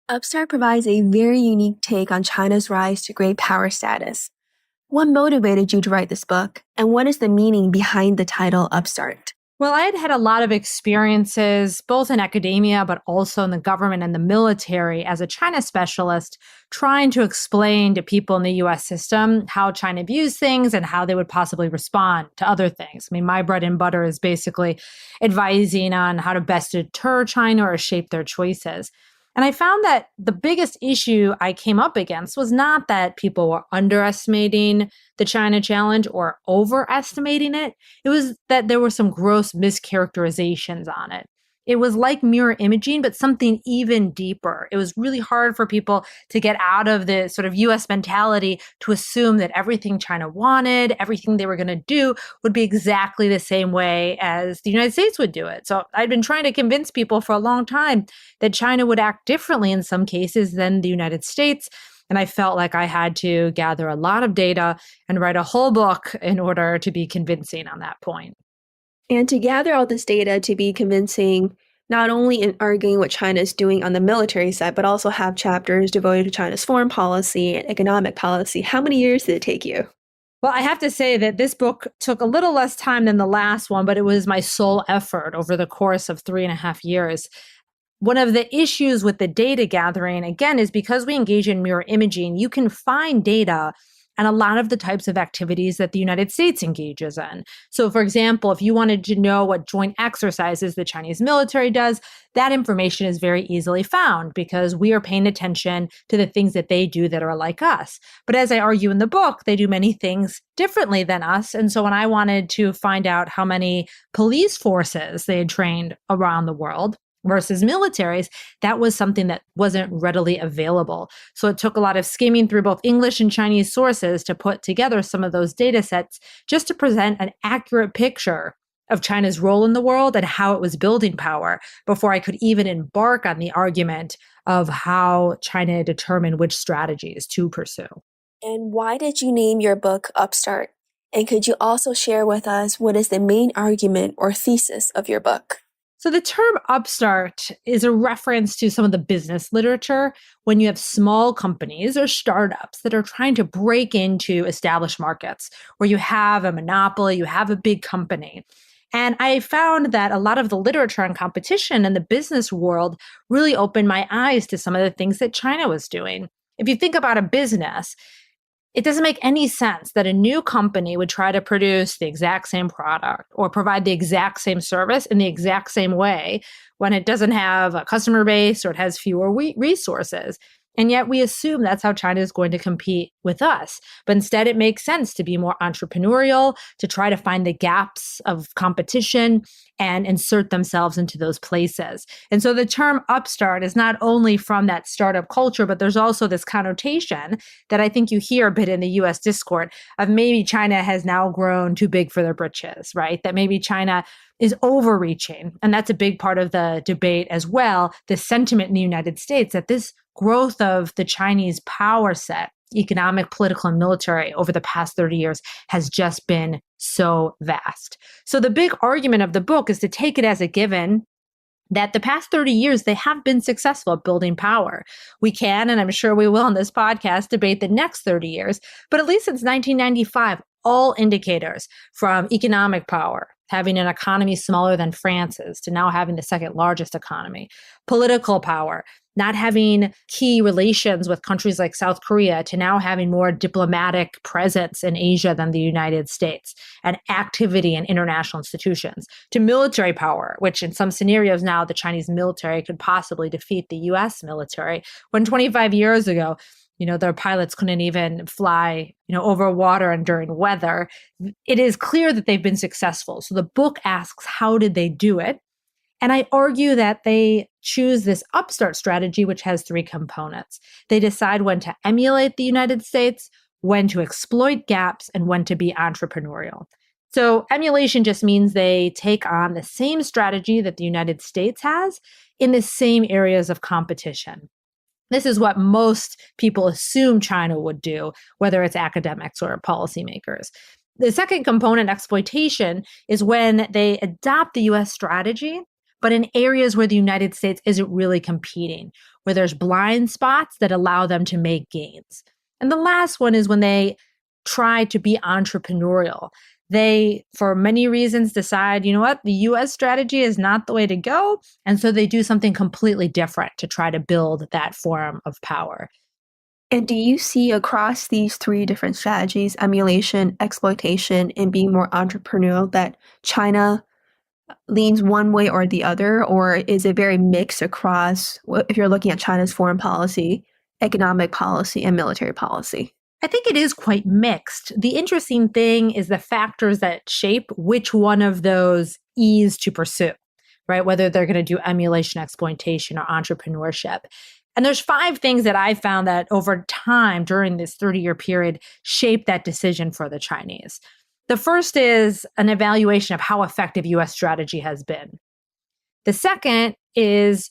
Upstart provides a very unique take on China's rise to great power status. What motivated you to write this book, and what is the meaning behind the title Upstart? Well, I had a lot of experiences, both in academia, but also in the government and the military as a China specialist, trying to explain to people in the US system how China views things and how they would possibly respond to other things. I mean, my bread and butter is basically advising on how to best deter China or shape their choices. And I found that the biggest issue I came up against was not that people were underestimating the China challenge or overestimating it. It was that there were some gross mischaracterizations on it. It was like mirror imaging, but something even deeper. It was really hard for people to get out of the sort of US mentality to assume that everything China wanted, everything they were going to do would be exactly the same way as the United States would do it. So I'd been trying to convince people for a long time that China would act differently in some cases than the United States. And I felt like I had to gather a lot of data and write a whole book in order to be convincing on that point. And to gather all this data to be convincing, not only in arguing what China is doing on the military side, but also have chapters devoted to China's foreign policy and economic policy. How many years did it take you? Well, I have to say that this book took a little less time than the last one, but it was my sole effort over the course of 3.5 years. One of the issues with the data gathering, again, is because we engage in mirror imaging, you can find data and a lot of the types of activities that the United States engages in. So, for example, if you wanted to know what joint exercises the Chinese military does, that information is very easily found because we are paying attention to the things that they do that are like us. But as I argue in the book, they do many things differently than us. And so when I wanted to find out how many police forces they had trained around the world, versus militaries, that was something that wasn't readily available. So it took a lot of skimming through both English and Chinese sources to put together some of those data sets just to present an accurate picture of China's role in the world and how it was building power before I could even embark on the argument of how China determined which strategies to pursue. And why did you name your book Upstart? And could you also share with us what is the main argument or thesis of your book? So the term upstart is a reference to some of the business literature when you have small companies or startups that are trying to break into established markets where you have a monopoly, you have a big company. And I found that a lot of the literature on competition in the business world really opened my eyes to some of the things that China was doing. If you think about a business, it doesn't make any sense that a new company would try to produce the exact same product or provide the exact same service in the exact same way when it doesn't have a customer base or it has fewer resources. And yet we assume that's how China is going to compete with us. But instead, it makes sense to be more entrepreneurial, to try to find the gaps of competition and insert themselves into those places. And so the term upstart is not only from that startup culture, but there's also this connotation that I think you hear a bit in the US discourse of maybe China has now grown too big for their britches, right? That maybe China is overreaching. And that's a big part of the debate as well, the sentiment in the United States that this growth of the Chinese power set, economic, political, and military over the past 30 years has just been so vast. So the big argument of the book is to take it as a given that the past 30 years, they have been successful at building power. We can, and I'm sure we will on this podcast, debate the next 30 years, but at least since 1995, all indicators from economic power, having an economy smaller than France's, to now having the second largest economy, political power, not having key relations with countries like South Korea, to now having more diplomatic presence in Asia than the United States, and activity in international institutions, to military power, which in some scenarios now the Chinese military could possibly defeat the US military, when 25 years ago, their pilots couldn't even fly, over water and during weather. It is clear that they've been successful. So the book asks, how did they do it? And I argue that they choose this upstart strategy, which has 3 components. They decide when to emulate the United States, when to exploit gaps, and when to be entrepreneurial. So emulation just means they take on the same strategy that the United States has in the same areas of competition. This is what most people assume China would do, whether it's academics or policymakers. The second component, exploitation, is when they adopt the US strategy, but in areas where the United States isn't really competing, where there's blind spots that allow them to make gains. And the last one is when they try to be entrepreneurial. They, for many reasons, decide, you know what, the US strategy is not the way to go. And so they do something completely different to try to build that form of power. And do you see across these three different strategies, emulation, exploitation, and being more entrepreneurial, that China leans one way or the other? Or is it very mixed across, if you're looking at China's foreign policy, economic policy, and military policy? I think it is quite mixed. The interesting thing is the factors that shape which one of those E's to pursue, right? Whether they're going to do emulation, exploitation, or entrepreneurship. And there's 5 things that I found that over time during this 30-year period shaped that decision for the Chinese. The first is an evaluation of how effective US strategy has been. The second is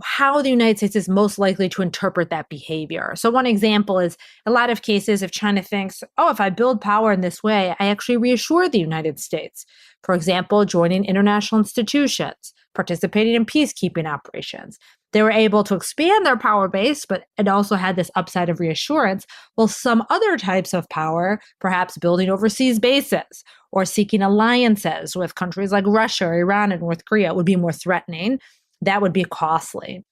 how the United States is most likely to interpret that behavior. So one example is a lot of cases if China thinks, oh, if I build power in this way, I actually reassure the United States. For example, joining international institutions, participating in peacekeeping operations. They were able to expand their power base, but it also had this upside of reassurance. While some other types of power, perhaps building overseas bases or seeking alliances with countries like Russia, Iran, and North Korea, would be more threatening. That would be costly.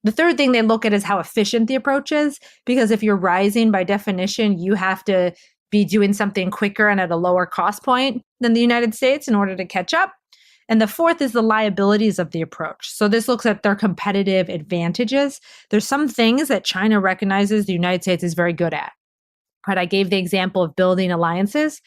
The third thing they look at is how efficient the approach is, because if you're rising, by definition, you have to be doing something quicker and at a lower cost point than the United States in order to catch up. And the fourth is the liabilities of the approach. So this looks at their competitive advantages. There's some things that China recognizes the United States is very good at. Right? I gave the example of building alliances.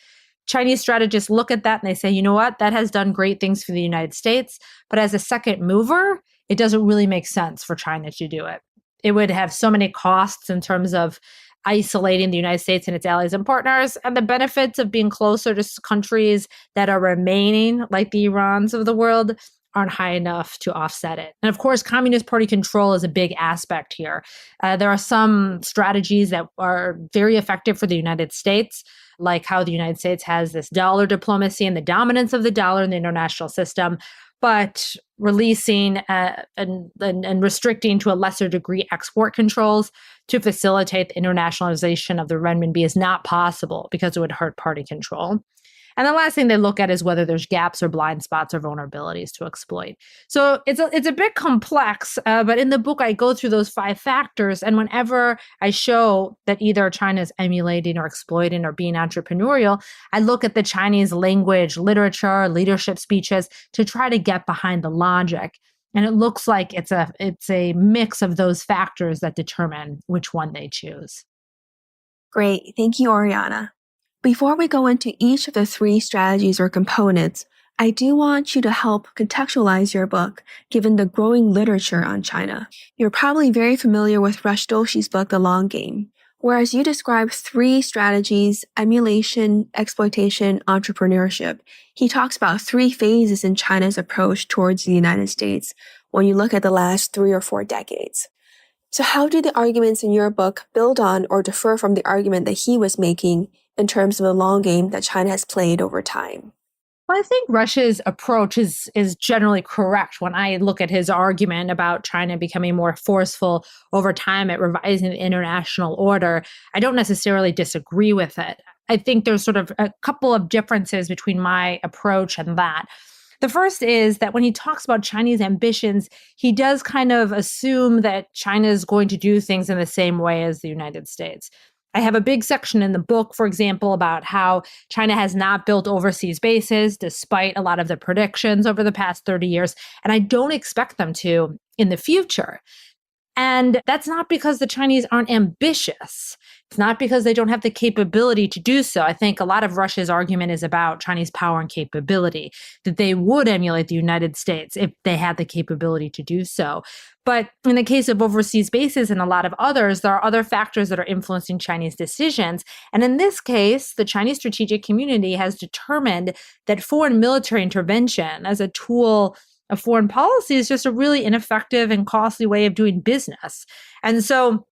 Chinese strategists look at that and they say, you know what, that has done great things for the United States, but as a second mover, it doesn't really make sense for China to do it. It would have so many costs in terms of isolating the United States and its allies and partners, and the benefits of being closer to countries that are remaining like the Irans of the world aren't high enough to offset it. And of course, Communist Party control is a big aspect here. There are some strategies that are very effective for the United States, like how the United States has this dollar diplomacy and the dominance of the dollar in the international system, but releasing and restricting to a lesser degree export controls to facilitate the internationalization of the renminbi is not possible because it would hurt party control. And the last thing they look at is whether there's gaps or blind spots or vulnerabilities to exploit. So it's a bit complex, but in the book, I go through those 5 factors. And whenever I show that either China is emulating or exploiting or being entrepreneurial, I look at the Chinese language, literature, leadership speeches to try to get behind the logic. And it looks like it's a mix of those factors that determine which one they choose. Great. Thank you, Oriana. Before we go into each of the 3 strategies or components, I do want you to help contextualize your book, given the growing literature on China. You're probably very familiar with Rush Doshi's book, The Long Game, whereas you describe 3 strategies: emulation, exploitation, entrepreneurship. He talks about 3 phases in China's approach towards the United States when you look at the last 3 or 4 decades. So how do the arguments in your book build on or differ from the argument that he was making in terms of the long game that China has played over time? Well, I think Rush's approach is generally correct. When I look at his argument about China becoming more forceful over time at revising the international order, I don't necessarily disagree with it. I think there's sort of a couple of differences between my approach and that. The first is that when he talks about Chinese ambitions, he does kind of assume that China is going to do things in the same way as the United States. I have a big section in the book, for example, about how China has not built overseas bases despite a lot of the predictions over the past 30 years, and I don't expect them to in the future. And that's not because the Chinese aren't ambitious. It's not because they don't have the capability to do so. I think a lot of Rush's argument is about Chinese power and capability, that they would emulate the United States if they had the capability to do so. But in the case of overseas bases and a lot of others, there are other factors that are influencing Chinese decisions. And in this case, the Chinese strategic community has determined that foreign military intervention as a tool of foreign policy is just a really ineffective and costly way of doing business. And so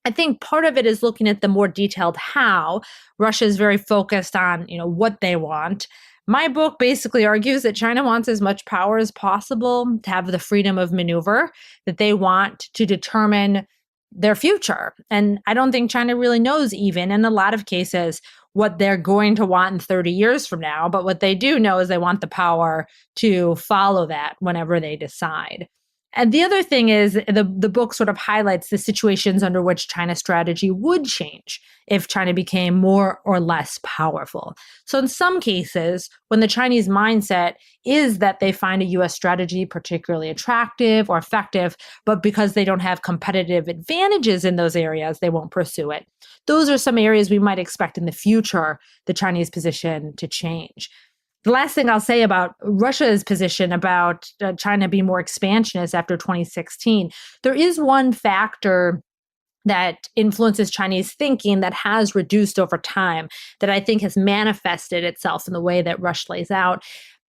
I think part of it is looking at the more detailed how. Russia is very focused on, what they want. My book basically argues that China wants as much power as possible to have the freedom of maneuver, that they want to determine their future. And I don't think China really knows, even in a lot of cases, what they're going to want in 30 years from now. But what they do know is they want the power to follow that whenever they decide. And the other thing is the book sort of highlights the situations under which China's strategy would change if China became more or less powerful. So in some cases, when the Chinese mindset is that they find a US strategy particularly attractive or effective, but because they don't have competitive advantages in those areas, they won't pursue it. Those are some areas we might expect in the future the Chinese position to change. The last thing I'll say about Russia's position about China being more expansionist after 2016, there is one factor that influences Chinese thinking that has reduced over time that I think has manifested itself in the way that Rush lays out.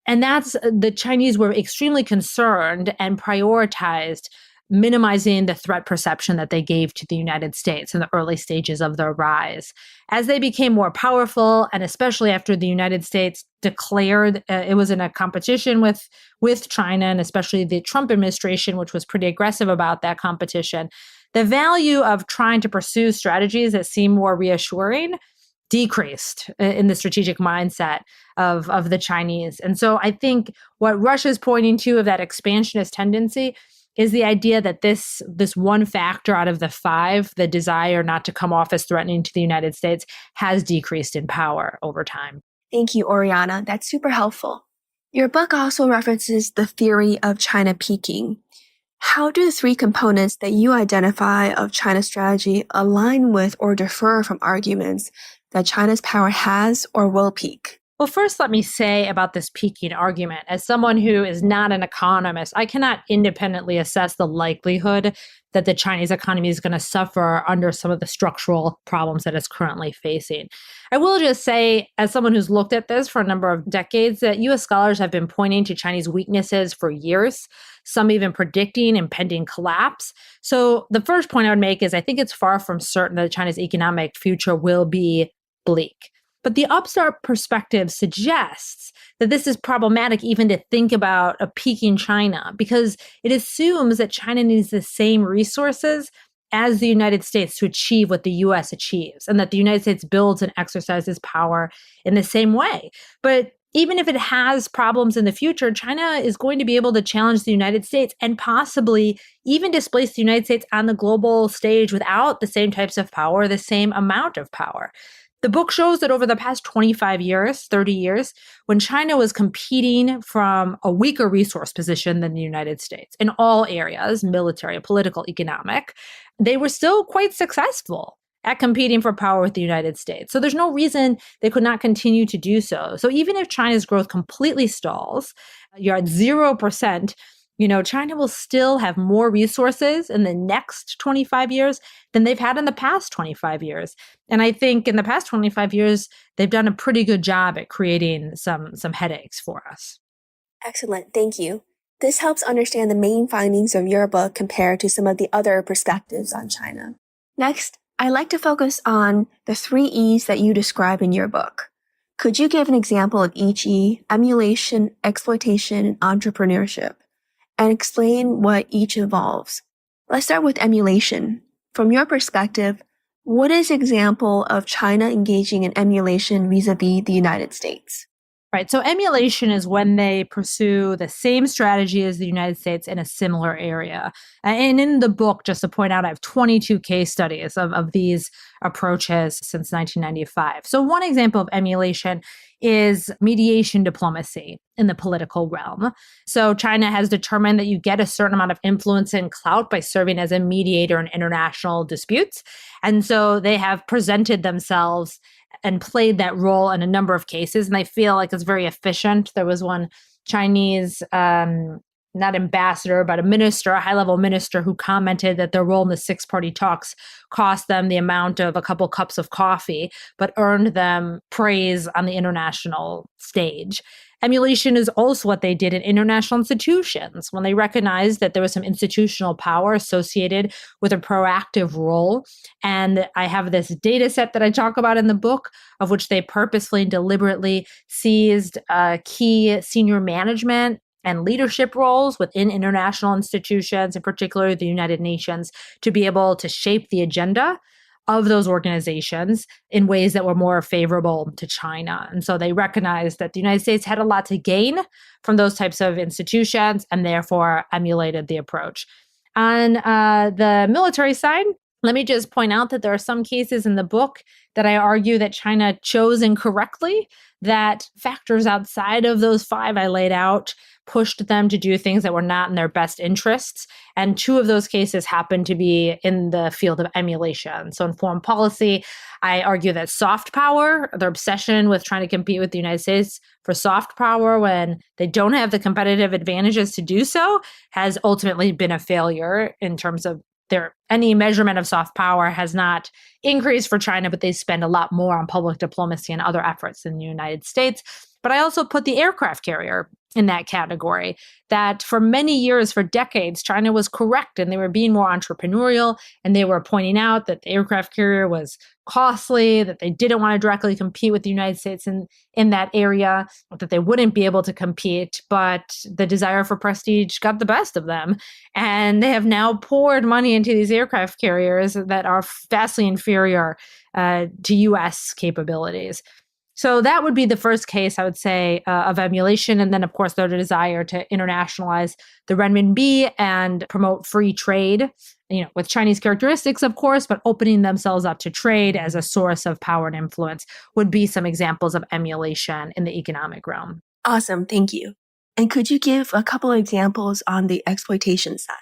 And that's the Chinese were extremely concerned and prioritized minimizing the threat perception that they gave to the United States in the early stages of their rise. As they became more powerful, and especially after the United States declared it was in a competition with China, and especially the Trump administration, which was pretty aggressive about that competition, the value of trying to pursue strategies that seem more reassuring decreased in the strategic mindset of the Chinese. And so I think what Russia's pointing to of that expansionist tendency is the idea that this one factor out of the five, the desire not to come off as threatening to the United States, has decreased in power over time. Thank you, Oriana. That's super helpful. Your book also references the theory of China peaking. How do the three components that you identify of China's strategy align with or differ from arguments that China's power has or will peak? Well, first, let me say about this peaking argument. As someone who is not an economist, I cannot independently assess the likelihood that the Chinese economy is going to suffer under some of the structural problems that it's currently facing. I will just say, as someone who's looked at this for a number of decades, that US scholars have been pointing to Chinese weaknesses for years, some even predicting impending collapse. So the first point I would make is I think it's far from certain that China's economic future will be bleak. But the upstart perspective suggests that this is problematic even to think about a peaking China, because it assumes that China needs the same resources as the United States to achieve what the US achieves, and that the United States builds and exercises power in the same way. But even if it has problems in the future, China is going to be able to challenge the United States and possibly even displace the United States on the global stage without the same types of power, the same amount of power. The book shows that over the past 25 years, 30 years, when China was competing from a weaker resource position than the United States in all areas, military, political, economic, they were still quite successful at competing for power with the United States. So there's no reason they could not continue to do so. So even if China's growth completely stalls, you're at 0%, China will still have more resources in the next 25 years than they've had in the past 25 years. And I think in the past 25 years, they've done a pretty good job at creating some headaches for us. Excellent. Thank you. This helps understand the main findings of your book compared to some of the other perspectives on China. Next, I'd like to focus on the 3 E's that you describe in your book. Could you give an example of each E: emulation, exploitation, and entrepreneurship, and explain what each involves? Let's start with emulation. From your perspective, what is an example of China engaging in emulation vis-a-vis the United States? Right. So emulation is when they pursue the same strategy as the United States in a similar area. And in the book, just to point out, I have 22 case studies of these approaches since 1995. So one example of emulation is mediation diplomacy in the political realm. So China has determined that you get a certain amount of influence and clout by serving as a mediator in international disputes. And so they have presented themselves and played that role in a number of cases. And I feel like it's very efficient. There was one Chinese not ambassador, but a minister, a high-level minister who commented that their role in the six-party talks cost them the amount of a couple cups of coffee, but earned them praise on the international stage. Emulation is also what they did in international institutions when they recognized that there was some institutional power associated with a proactive role. And I have this data set that I talk about in the book, of which they purposefully and deliberately seized key senior management and leadership roles within international institutions, in particular the United Nations, to be able to shape the agenda of those organizations in ways that were more favorable to China. And so they recognized that the United States had a lot to gain from those types of institutions and therefore emulated the approach. On the military side, let me just point out that there are some cases in the book that I argue that China chose incorrectly, that factors outside of those five I laid out pushed them to do things that were not in their best interests. And two of those cases happen to be in the field of emulation. So in foreign policy, I argue that soft power, their obsession with trying to compete with the United States for soft power when they don't have the competitive advantages to do so, has ultimately been a failure in terms of any measurement of soft power has not increased for China, but they spend a lot more on public diplomacy and other efforts in the United States. But I also put the aircraft carrier in that category, that for many years, for decades, China was correct and they were being more entrepreneurial and they were pointing out that the aircraft carrier was costly, that they didn't want to directly compete with the United States in that area, that they wouldn't be able to compete, but the desire for prestige got the best of them. And they have now poured money into these aircraft carriers that are vastly inferior to US capabilities. So that would be the first case, I would say, of emulation. And then, of course, their desire to internationalize the renminbi and promote free trade, with Chinese characteristics, of course, but opening themselves up to trade as a source of power and influence would be some examples of emulation in the economic realm. Awesome. Thank you. And could you give a couple of examples on the exploitation side?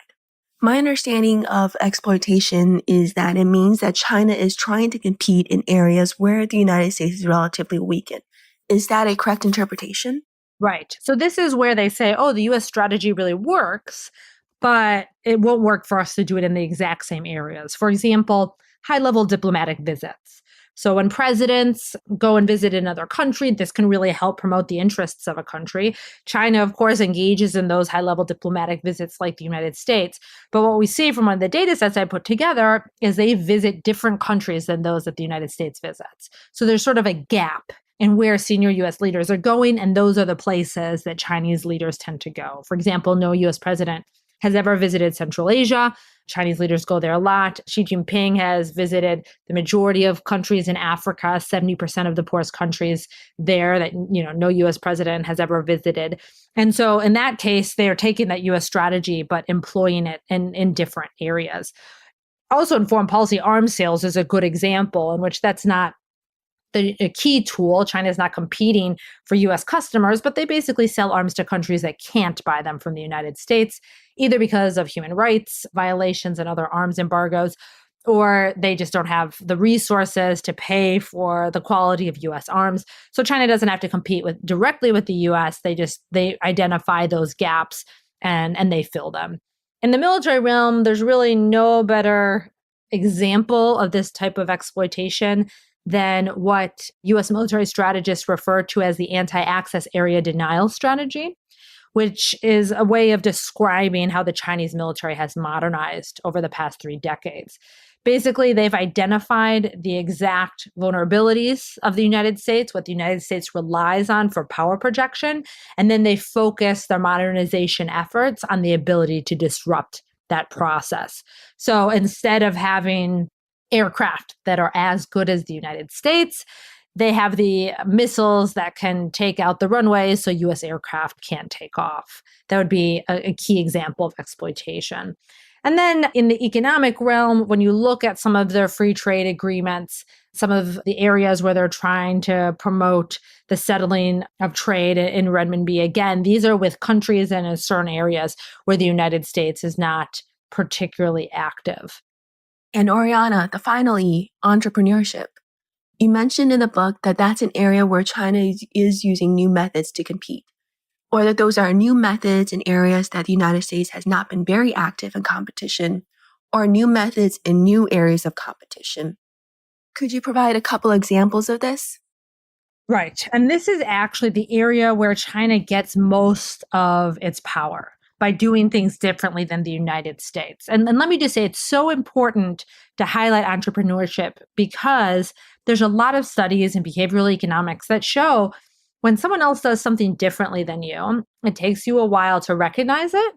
My understanding of exploitation is that it means that China is trying to compete in areas where the United States is relatively weakened. Is that a correct interpretation? Right. So this is where they say, oh, the US strategy really works, but it won't work for us to do it in the exact same areas. For example, high-level diplomatic visits. So when presidents go and visit another country, this can really help promote the interests of a country. China, of course, engages in those high-level diplomatic visits like the United States. But what we see from one of the data sets I put together is they visit different countries than those that the United States visits. So there's sort of a gap in where senior US leaders are going, and those are the places that Chinese leaders tend to go. For example, no US president has ever visited Central Asia. Chinese leaders go there a lot. Xi Jinping has visited the majority of countries in Africa, 70% of the poorest countries there that no US president has ever visited. And so in that case, they are taking that US strategy, but employing it in different areas. Also in foreign policy, arms sales is a good example in which that's not a key tool. China is not competing for US customers, but they basically sell arms to countries that can't buy them from the United States, either because of human rights violations and other arms embargoes, or they just don't have the resources to pay for the quality of US arms. So China doesn't have to compete directly with the US. They identify those gaps and they fill them. In the military realm, there's really no better example of this type of exploitation than what US military strategists refer to as the anti-access area denial strategy, which is a way of describing how the Chinese military has modernized over the past 3 decades. Basically, they've identified the exact vulnerabilities of the United States, what the United States relies on for power projection, and then they focus their modernization efforts on the ability to disrupt that process. So instead of having aircraft that are as good as the United States, they have the missiles that can take out the runways so US aircraft can't take off. That would be a key example of exploitation. And then in the economic realm, when you look at some of their free trade agreements, some of the areas where they're trying to promote the settling of trade in renminbi, again, these are with countries and in certain areas where the United States is not particularly active. And Oriana, the final E, entrepreneurship. You mentioned in the book that that's an area where China is using new methods to compete. whether those are new methods in areas that the United States has not been very active in competition, or new methods in new areas of competition. Could you provide a couple examples of this? Right. And this is actually the area where China gets most of its power by doing things differently than the United States. And let me just say, it's so important to highlight entrepreneurship because there's a lot of studies in behavioral economics that show when someone else does something differently than you, it takes you a while to recognize it.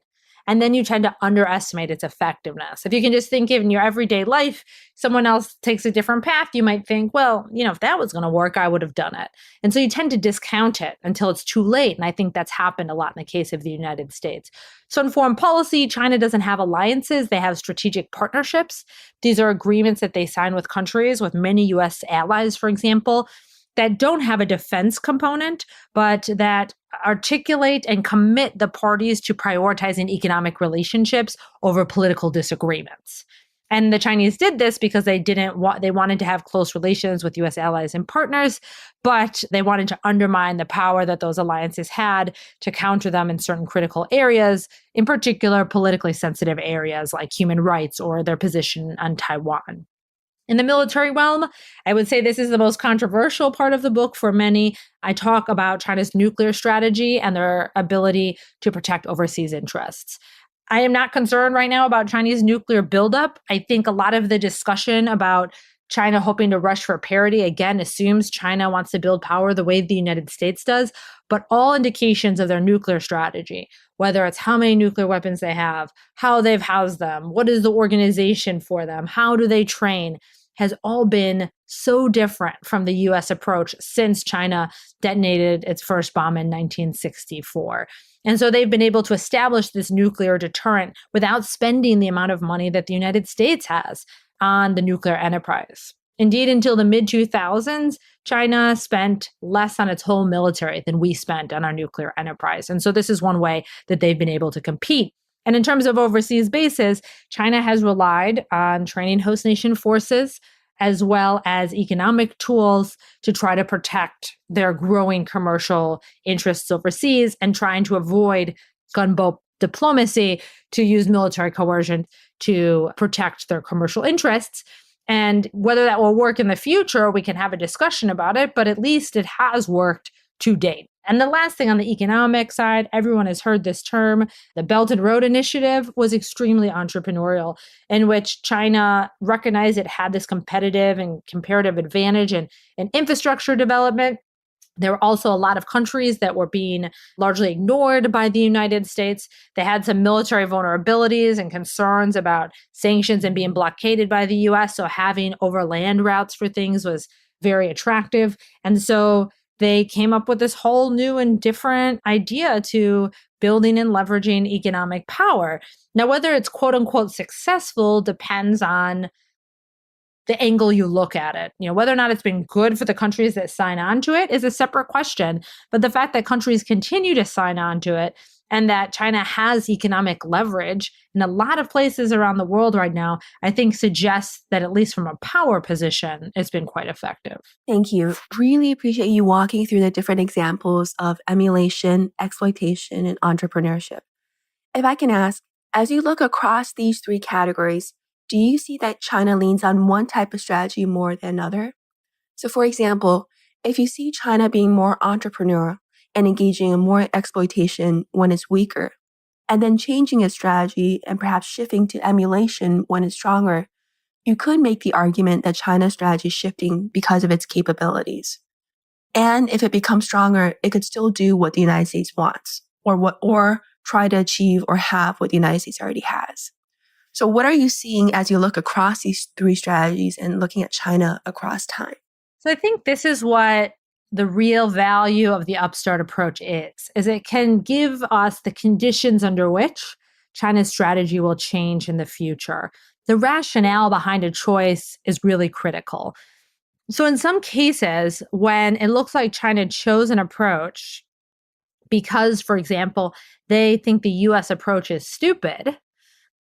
And then you tend to underestimate its effectiveness. If you can just think of in your everyday life, someone else takes a different path, you might think, well, if that was going to work, I would have done it. And so you tend to discount it until it's too late. And I think that's happened a lot in the case of the United States. So in foreign policy, China doesn't have alliances. They have strategic partnerships. These are agreements that they sign with countries, with many US allies, for example, that don't have a defense component, but that articulate and commit the parties to prioritizing economic relationships over political disagreements. And the Chinese did this because they wanted to have close relations with US allies and partners, but they wanted to undermine the power that those alliances had to counter them in certain critical areas, in particular politically sensitive areas like human rights or their position on Taiwan. In the military realm, I would say this is the most controversial part of the book for many. I talk about China's nuclear strategy and their ability to protect overseas interests. I am not concerned right now about Chinese nuclear buildup. I think a lot of the discussion about China hoping to rush for parity, again, assumes China wants to build power the way the United States does, but all indications of their nuclear strategy, whether it's how many nuclear weapons they have, how they've housed them, what is the organization for them, how do they train, has all been so different from the US approach since China detonated its first bomb in 1964. And so they've been able to establish this nuclear deterrent without spending the amount of money that the United States has on the nuclear enterprise. Indeed, until the mid-2000s, China spent less on its whole military than we spent on our nuclear enterprise. And so this is one way that they've been able to compete. And in terms of overseas bases, China has relied on training host nation forces as well as economic tools to try to protect their growing commercial interests overseas and trying to avoid gunboat diplomacy to use military coercion to protect their commercial interests. And whether that will work in the future, we can have a discussion about it, but at least it has worked to date. And the last thing on the economic side, everyone has heard this term. The Belt and Road Initiative was extremely entrepreneurial, in which China recognized it had this competitive and comparative advantage in infrastructure development. There were also a lot of countries that were being largely ignored by the United States. They had some military vulnerabilities and concerns about sanctions and being blockaded by the US. So having overland routes for things was very attractive. And so they came up with this whole new and different idea to building and leveraging economic power. Now, whether it's quote unquote successful depends on the angle you look at it. Whether or not it's been good for the countries that sign on to it is a separate question. But the fact that countries continue to sign on to it and that China has economic leverage in a lot of places around the world right now, I think suggests that at least from a power position, it's been quite effective. Thank you. Really appreciate you walking through the different examples of emulation, exploitation, and entrepreneurship. If I can ask, as you look across these three categories, do you see that China leans on one type of strategy more than another? So for example, if you see China being more entrepreneurial and engaging in more exploitation when it's weaker, and then changing its strategy and perhaps shifting to emulation when it's stronger, you could make the argument that China's strategy is shifting because of its capabilities. And if it becomes stronger, it could still do what the United States wants, or try to achieve or have what the United States already has. So what are you seeing as you look across these three strategies and looking at China across time? So I think this is what the real value of the upstart approach is it can give us the conditions under which China's strategy will change in the future. The rationale behind a choice is really critical. So in some cases, when it looks like China chose an approach because, for example, they think the US approach is stupid,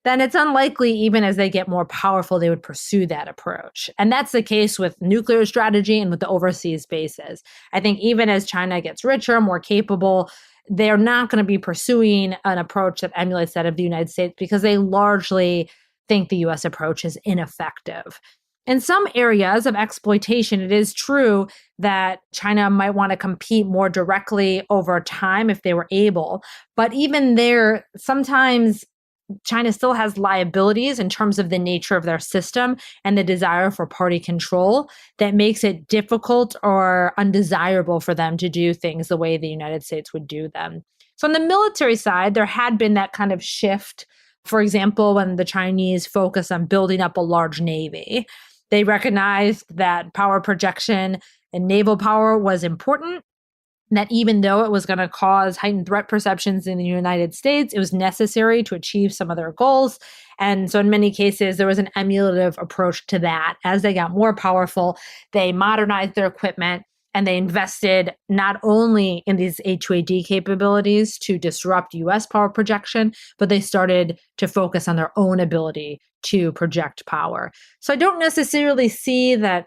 then it's unlikely even as they get more powerful, they would pursue that approach. And that's the case with nuclear strategy and with the overseas bases. I think even as China gets richer, more capable, they're not going to be pursuing an approach that emulates that of the United States because they largely think the US approach is ineffective. In some areas of exploitation, it is true that China might want to compete more directly over time if they were able. But even there, sometimes China still has liabilities in terms of the nature of their system and the desire for party control that makes it difficult or undesirable for them to do things the way the United States would do them. So on the military side, there had been that kind of shift. For example, when the Chinese focused on building up a large navy, they recognized that power projection and naval power was important, that even though it was going to cause heightened threat perceptions in the United States, it was necessary to achieve some of their goals. And so in many cases, there was an emulative approach to that. As they got more powerful, they modernized their equipment and they invested not only in these A2AD capabilities to disrupt US power projection, but they started to focus on their own ability to project power. So I don't necessarily see that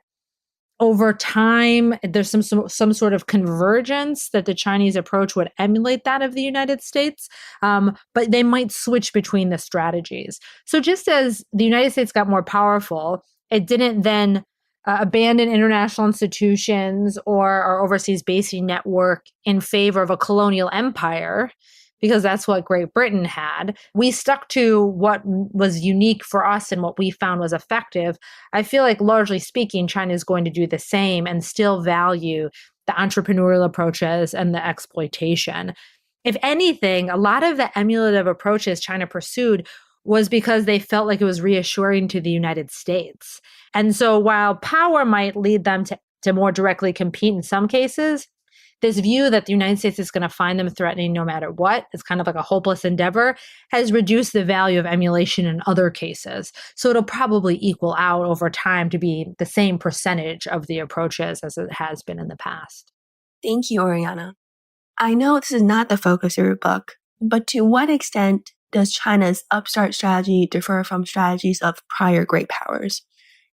over time, there's some sort of convergence that the Chinese approach would emulate that of the United States, but they might switch between the strategies. So just as the United States got more powerful, it didn't then abandon international institutions or our overseas basing network in favor of a colonial empire, because that's what Great Britain had. We stuck to what was unique for us and what we found was effective. I feel like, largely speaking, China is going to do the same and still value the entrepreneurial approaches and the exploitation. If anything, a lot of the emulative approaches China pursued was because they felt like it was reassuring to the United States. And so while power might lead them to more directly compete in some cases, this view that the United States is going to find them threatening no matter what, it's kind of like a hopeless endeavor, has reduced the value of emulation in other cases. So it'll probably equal out over time to be the same percentage of the approaches as it has been in the past. Thank you, Oriana. I know this is not the focus of your book, but to what extent does China's upstart strategy differ from strategies of prior great powers?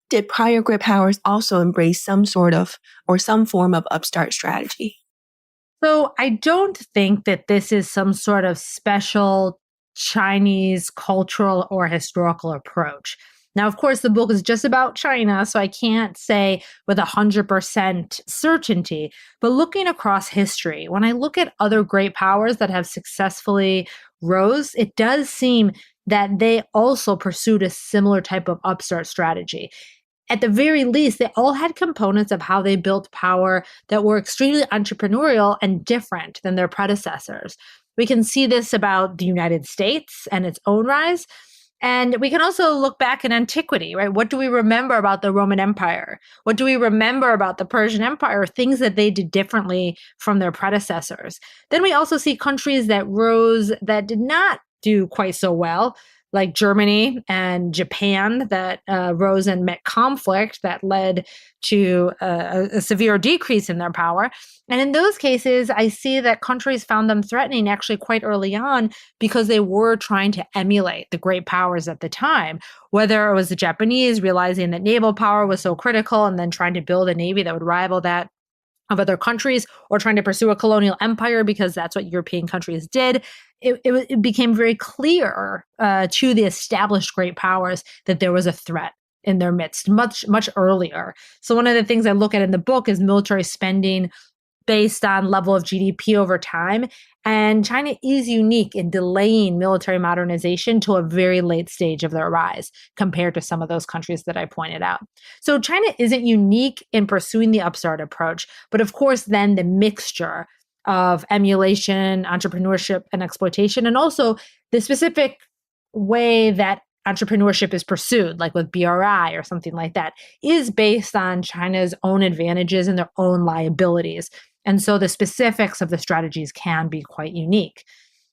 Did prior great powers also embrace some sort of or some form of upstart strategy? So I don't think that this is some sort of special Chinese cultural or historical approach. Now, of course, the book is just about China, so I can't say with 100% certainty. But looking across history, when I look at other great powers that have successfully rose, it does seem that they also pursued a similar type of upstart strategy. At the very least, they all had components of how they built power that were extremely entrepreneurial and different than their predecessors. We can see this about the United States and its own rise. And we can also look back in antiquity, right? What do we remember about the Roman Empire? What do we remember about the Persian Empire? Things that they did differently from their predecessors. Then we also see countries that rose that did not do quite so well, like Germany and Japan, that rose and met conflict that led to a severe decrease in their power. And in those cases, I see that countries found them threatening actually quite early on because they were trying to emulate the great powers at the time, whether it was the Japanese realizing that naval power was so critical and then trying to build a navy that would rival that of other countries, or trying to pursue a colonial empire because that's what European countries did. It became very clear to the established great powers that there was a threat in their midst much, much earlier. So one of the things I look at in the book is military spending based on level of GDP over time. And China is unique in delaying military modernization to a very late stage of their rise compared to some of those countries that I pointed out. So China isn't unique in pursuing the upstart approach, but of course, then the mixture of emulation, entrepreneurship, and exploitation, and also the specific way that entrepreneurship is pursued, like with BRI or something like that, is based on China's own advantages and their own liabilities. And so the specifics of the strategies can be quite unique.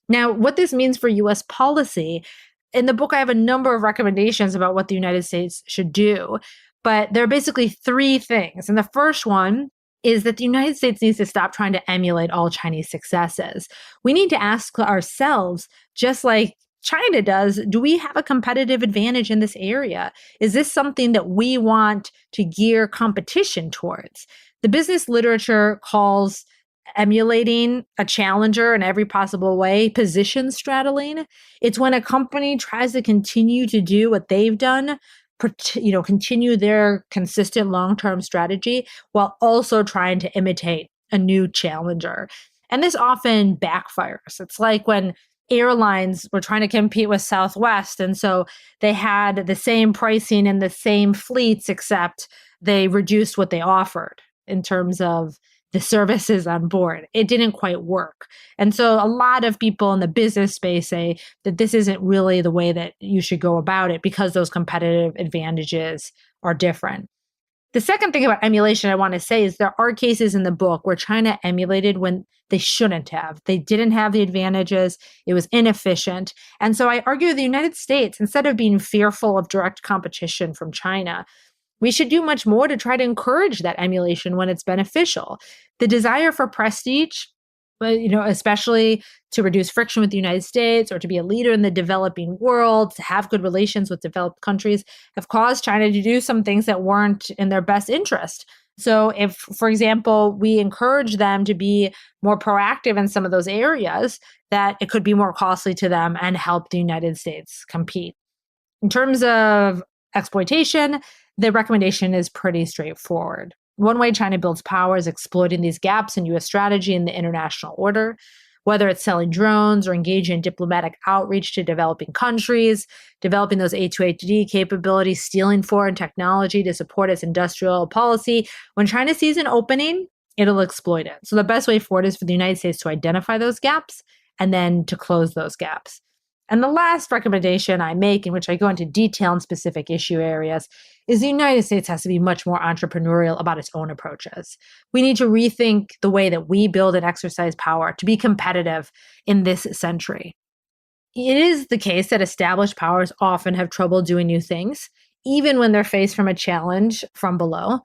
Now, what this means for US policy, in the book, I have a number of recommendations about what the United States should do, but there are basically three things. And the first one is that the United States needs to stop trying to emulate all Chinese successes. We need to ask ourselves, just like China does, do we have a competitive advantage in this area? Is this something that we want to gear competition towards? The business literature calls emulating a challenger in every possible way, position straddling. It's when a company tries to continue to do what they've done, continue their consistent long-term strategy while also trying to imitate a new challenger. And this often backfires. It's like when airlines were trying to compete with Southwest. And so they had the same pricing and the same fleets, except they reduced what they offered in terms of the services on board. It didn't quite work. And so a lot of people in the business space say that this isn't really the way that you should go about it because those competitive advantages are different. The second thing about emulation I want to say is there are cases in the book where China emulated when they shouldn't have. They didn't have the advantages. It was inefficient. And so I argue the United States, instead of being fearful of direct competition from China, we should do much more to try to encourage that emulation when it's beneficial. The desire for prestige, especially to reduce friction with the United States or to be a leader in the developing world, to have good relations with developed countries, have caused China to do some things that weren't in their best interest. So if, for example, we encourage them to be more proactive in some of those areas, that it could be more costly to them and help the United States compete. In terms of exploitation, the recommendation is pretty straightforward. One way China builds power is exploiting these gaps in U.S. strategy and the international order, whether it's selling drones or engaging in diplomatic outreach to developing countries, developing those A2AD capabilities, stealing foreign technology to support its industrial policy. When China sees an opening, it'll exploit it. So the best way forward is for the United States to identify those gaps and then to close those gaps. And the last recommendation I make, in which I go into detail in specific issue areas, is the United States has to be much more entrepreneurial about its own approaches. We need to rethink the way that we build and exercise power to be competitive in this century. It is the case that established powers often have trouble doing new things, even when they're faced from a challenge from below.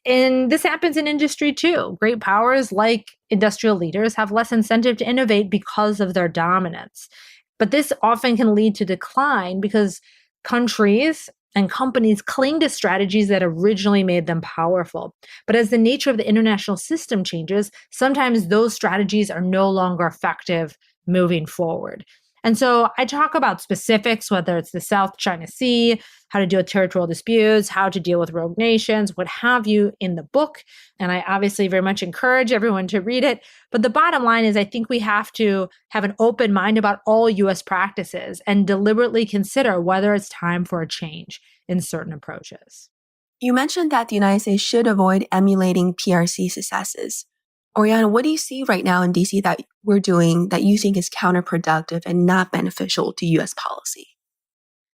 And this happens in industry too. Great powers like industrial leaders have less incentive to innovate because of their dominance. But this often can lead to decline because countries and companies cling to strategies that originally made them powerful. But as the nature of the international system changes, sometimes those strategies are no longer effective moving forward. And so I talk about specifics, whether it's the South China Sea, how to deal with territorial disputes, how to deal with rogue nations, what have you, in the book. And I obviously very much encourage everyone to read it. But the bottom line is I think we have to have an open mind about all U.S. practices and deliberately consider whether it's time for a change in certain approaches. You mentioned that the United States should avoid emulating PRC successes. Oriana, what do you see right now in DC that we're doing that you think is counterproductive and not beneficial to U.S. policy?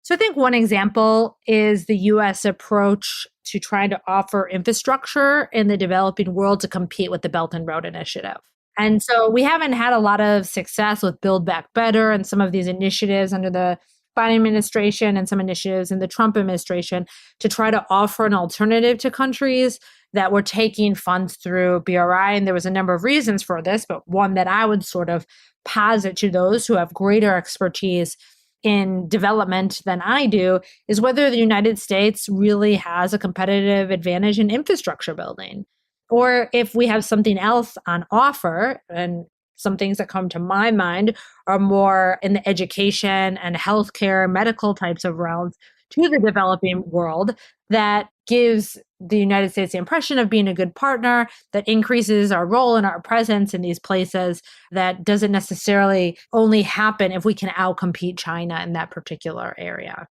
So I think one example is the U.S. approach to trying to offer infrastructure in the developing world to compete with the Belt and Road Initiative. And so we haven't had a lot of success with Build Back Better and some of these initiatives under the Biden administration and some initiatives in the Trump administration to try to offer an alternative to countries that were taking funds through BRI. And there was a number of reasons for this, but one that I would sort of posit to those who have greater expertise in development than I do is whether the United States really has a competitive advantage in infrastructure building, or if we have something else on offer. And some things that come to my mind are more in the education and healthcare, medical types of realms to the developing world that gives the United States the impression of being a good partner, that increases our role and our presence in these places, that doesn't necessarily only happen if we can outcompete China in that particular area.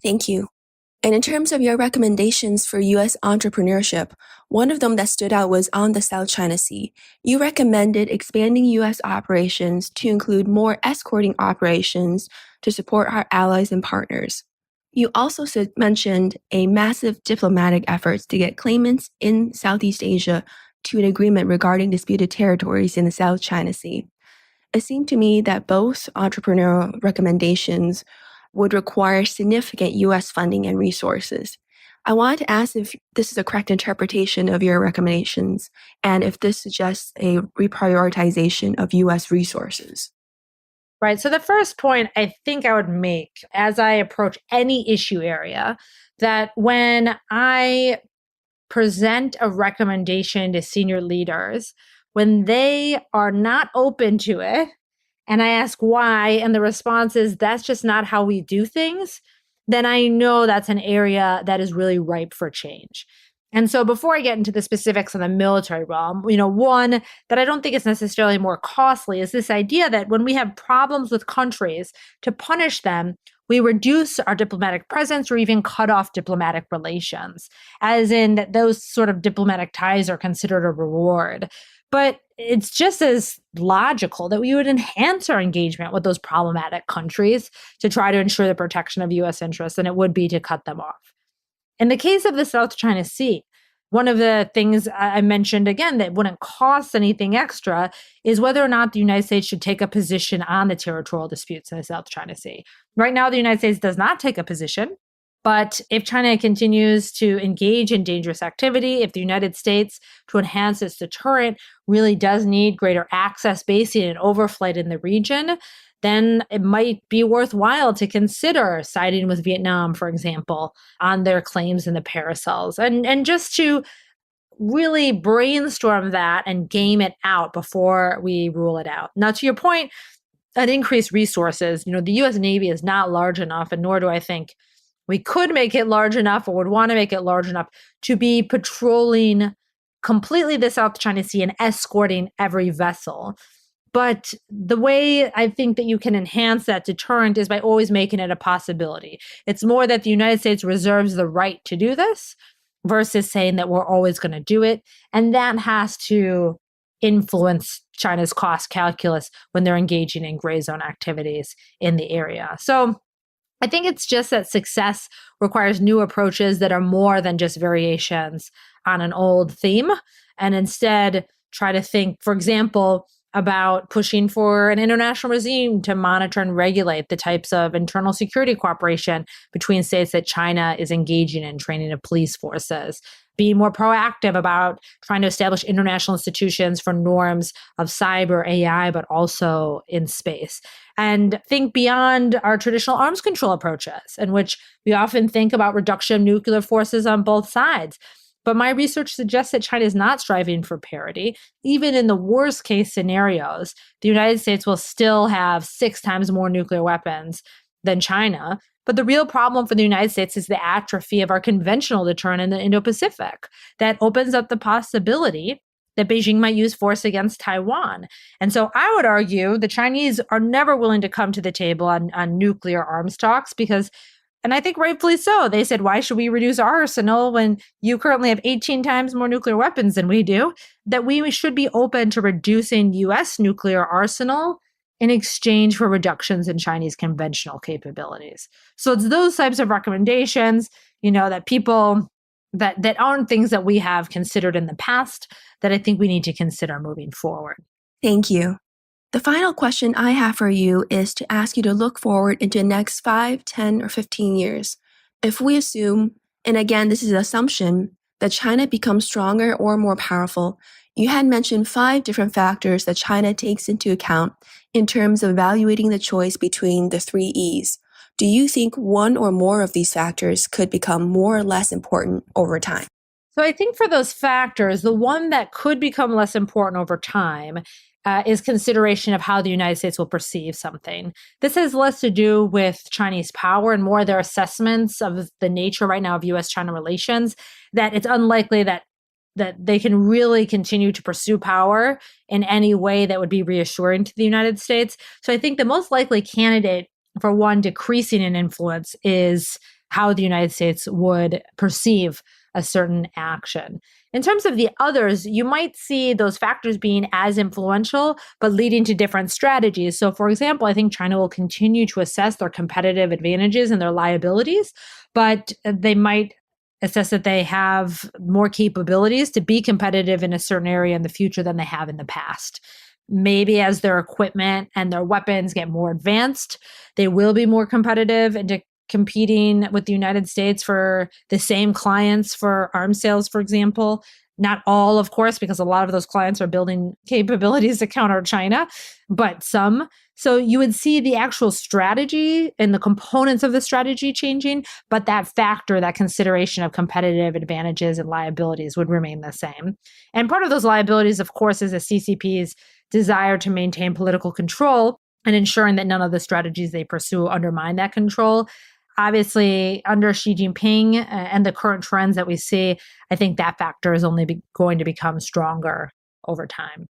Thank you. And in terms of your recommendations for U.S. entrepreneurship, one of them that stood out was on the South China Sea. You recommended expanding U.S. operations to include more escorting operations to support our allies and partners. You also mentioned a massive diplomatic efforts to get claimants in Southeast Asia to an agreement regarding disputed territories in the South China Sea. It seemed to me that both entrepreneurial recommendations would require significant U.S. funding and resources. I wanted to ask if this is a correct interpretation of your recommendations and if this suggests a reprioritization of U.S. resources. Right. So the first point I think I would make as I approach any issue area, that when I present a recommendation to senior leaders, when they are not open to it, and I ask why, and the response is that's just not how we do things, then I know that's an area that is really ripe for change. And so before I get into the specifics on the military realm, one that I don't think is necessarily more costly is this idea that when we have problems with countries, to punish them, we reduce our diplomatic presence or even cut off diplomatic relations, as in that those sort of diplomatic ties are considered a reward. But it's just as logical that we would enhance our engagement with those problematic countries to try to ensure the protection of U.S. interests than it would be to cut them off. In the case of the South China Sea, one of the things I mentioned again that wouldn't cost anything extra is whether or not the United States should take a position on the territorial disputes in the South China Sea. Right now, the United States does not take a position. But if China continues to engage in dangerous activity, if the United States, to enhance its deterrent, really does need greater access, basing and overflight in the region, then it might be worthwhile to consider siding with Vietnam, for example, on their claims in the Paracels, and just to really brainstorm that and game it out before we rule it out. Now, to your point, at increased resources, the U.S. Navy is not large enough, and nor do I think we could make it large enough or would want to make it large enough to be patrolling completely the South China Sea and escorting every vessel. But the way I think that you can enhance that deterrent is by always making it a possibility. It's more that the United States reserves the right to do this versus saying that we're always going to do it. And that has to influence China's cost calculus when they're engaging in gray zone activities in the area. So I think it's just that success requires new approaches that are more than just variations on an old theme, and instead try to think, for example, about pushing for an international regime to monitor and regulate the types of internal security cooperation between states that China is engaging in, training of police forces, be more proactive about trying to establish international institutions for norms of cyber AI, but also in space. And think beyond our traditional arms control approaches, in which we often think about reduction of nuclear forces on both sides. But my research suggests that China is not striving for parity. Even in the worst case scenarios, the United States will still have 6 times more nuclear weapons than China. But the real problem for the United States is the atrophy of our conventional deterrent in the Indo-Pacific. That opens up the possibility that Beijing might use force against Taiwan. And so I would argue the Chinese are never willing to come to the table on nuclear arms talks because, and I think rightfully so, they said, why should we reduce our arsenal when you currently have 18 times more nuclear weapons than we do? That we should be open to reducing U.S. nuclear arsenal in exchange for reductions in Chinese conventional capabilities. So it's those types of recommendations, that people, that aren't things that we have considered in the past that I think we need to consider moving forward. Thank you. The final question I have for you is to ask you to look forward into the next 5, 10, or 15 years. If we assume, and again, this is an assumption, that China becomes stronger or more powerful, you had mentioned 5 different factors that China takes into account in terms of evaluating the choice between the 3 E's. Do you think one or more of these factors could become more or less important over time? So I think for those factors, the one that could become less important over time is consideration of how the United States will perceive something. This has less to do with Chinese power and more their assessments of the nature right now of U.S.-China relations, that it's unlikely that they can really continue to pursue power in any way that would be reassuring to the United States. So I think the most likely candidate for one decreasing in influence is how the United States would perceive a certain action. In terms of the others, you might see those factors being as influential, but leading to different strategies. So for example, I think China will continue to assess their competitive advantages and their liabilities, but they might assess that they have more capabilities to be competitive in a certain area in the future than they have in the past. Maybe as their equipment and their weapons get more advanced, they will be more competitive and to competing with the United States for the same clients for arms sales, for example. Not all, of course, because a lot of those clients are building capabilities to counter China, but some. So you would see the actual strategy and the components of the strategy changing, but that factor, that consideration of competitive advantages and liabilities would remain the same. And part of those liabilities, of course, is the CCP's desire to maintain political control and ensuring that none of the strategies they pursue undermine that control. Obviously, under Xi Jinping and the current trends that we see, I think that factor is only going to become stronger over time.